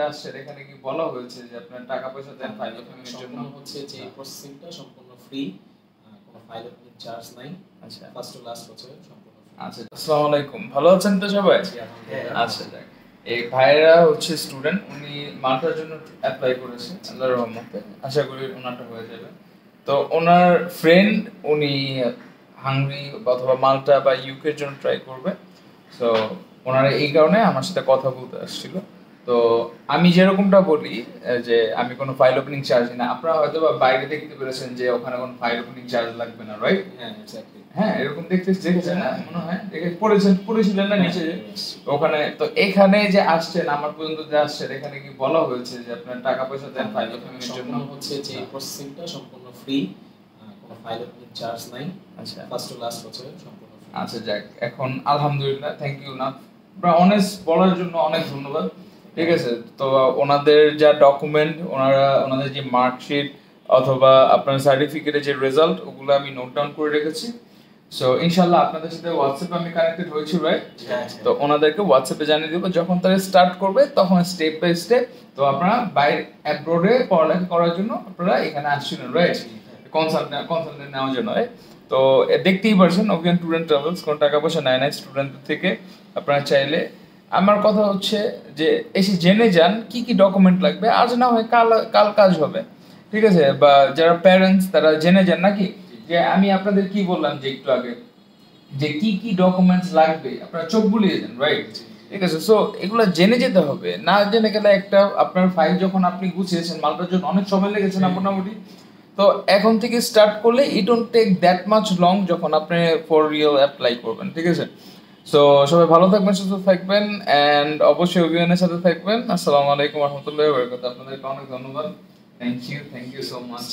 আসছে এখানে কি বলা হয়েছে যে আপনার টাকা পয়সা দেন ফাইল ওপেনিং এর জন্য? হচ্ছে যে প্রসেসিংটা সম্পূর্ণ ফ্রি, কোনো ফাইল ওপেনিং চার্জ নাই। আচ্ছা ফার্স্ট টু লাস্ট হচ্ছে সম্পূর্ণ ফ্রি। আচ্ছা, আসসালামু আলাইকুম, ভালো আছেন তো সবাই? আচ্ছা যাক, এই ভাইরা হচ্ছে স্টুডেন্ট, উনি মাল্টার জন্য অ্যাপ্লাই করেছে আল্লাহর রহমতে, আশা করি ওনারটা হয়ে যাবে। তো ওনার ফ্রেন্ড উনি হাঙ্গরি অথবা মাল্টা বা ইউকের জন্য ট্রাই করবে। সো ওনারা এই কারণে আমার সাথে কথা বলতে আসছিল। তো আমি যেরকমটা বলি যে আমি কোনো ফাইল ওপেনিং চার্জ না, আপনারা হয়তো বা বাইরে দেখতে পেরেছেন যে ওখানে কোনো ফাইল ওপেনিং চার্জ লাগবে না, রাইট? হ্যাঁ এক্স্যাক্টলি। হ্যাঁ এরকম দেখেছেন না মনে হয়, পড়েছিলেন না নিচে ওখানে? তো এখানে যে আসছেন, আমার পর্যন্ত যে আসছেন, এখানে কি বলা হয়েছে যে আপনার টাকা পয়সা দেন ফাইল ওপেনিং এর জন্য? হচ্ছে যে প্রসেসিংটা সম্পূর্ণ ফ্রি, কোনো ফাইল ওপেনিং চার্জ নাই। আচ্ছা ফার্স্ট টু লাস্ট হচ্ছে সম্পূর্ণ ফ্রি। আচ্ছা যাক, এখন আলহামদুলিল্লাহ, থ্যাংক ইউ না অনেস্ট বলার জন্য অনেক ধন্যবাদ। ঠিক আছে, তো ওনাদের যা ডকুমেন্ট, ওনাদের যে মার্কশিট অথবা আপনার সার্টিফিকেটের যে রেজাল্ট, ওগুলো আমি নোট ডাউন করে রেখেছি। সো ইনশাআল্লাহ আপনাদের সাথে হোয়াটসঅ্যাপে আমি কানেক্টেড হয়েছি, রাইট? তো ওনাদেরকে হোয়াটসঅ্যাপে জানিয়ে দেবো যখন তারা স্টার্ট করবে, তখন স্টেপ বাই স্টেপ। তো আপনারা বাইরে অ্যাব্রোডে পড়ালেখা করার জন্য আপনারা এখানে আসছিলেন, রাইট? কনসালটেন্ট নেওয়ার জন্য, রাইট? তো দেখতেই পারছেন ওভিয়ান ট্যুর অ্যান্ড ট্রাভেলস কোনো টাকা পয়সা নেয় না স্টুডেন্টদের থেকে। আপনারা চাইলে, আমার কথা হচ্ছে যে এসে জেনে যান কি কি ডকুমেন্ট লাগবে, আজ না হয় কাল কাল কাজ হবে, ঠিক আছে? বা যারা প্যারেন্টস তারা জেনে যান নাকি, যে আমি আপনাদের কি বললাম যে একটু আগে, যে কি কি ডকুমেন্টস লাগবে, আপনারা চোখ বুলিয়ে যান, রাইট? ঠিক আছে, সো এগুলো জেনে যেতে হবে, না জেনে গেলে একটা আপনার ফাইল যখন আপনি গুছিয়েছেন, মালটার জন্য অনেক সময় লেগেছে না মোটামুটি, তো এখন থেকে স্টার্ট করলে it don't take that much long যখন আপনি ফর রিয়েল অ্যাপ্লাই করবেন, ঠিক আছে? সো সবাই ভালো থাকবেন, সুস্থ থাকবেন, অ্যান্ড অবশ্যই অভিযানের সাথে থাকবেন। আসসালামু আলাইকুম রহমতুল্লাহি ওয়া বারাকাতুহু। আপনাদেরকে অনেক ধন্যবাদ, থ্যাংক ইউ সো মাচ।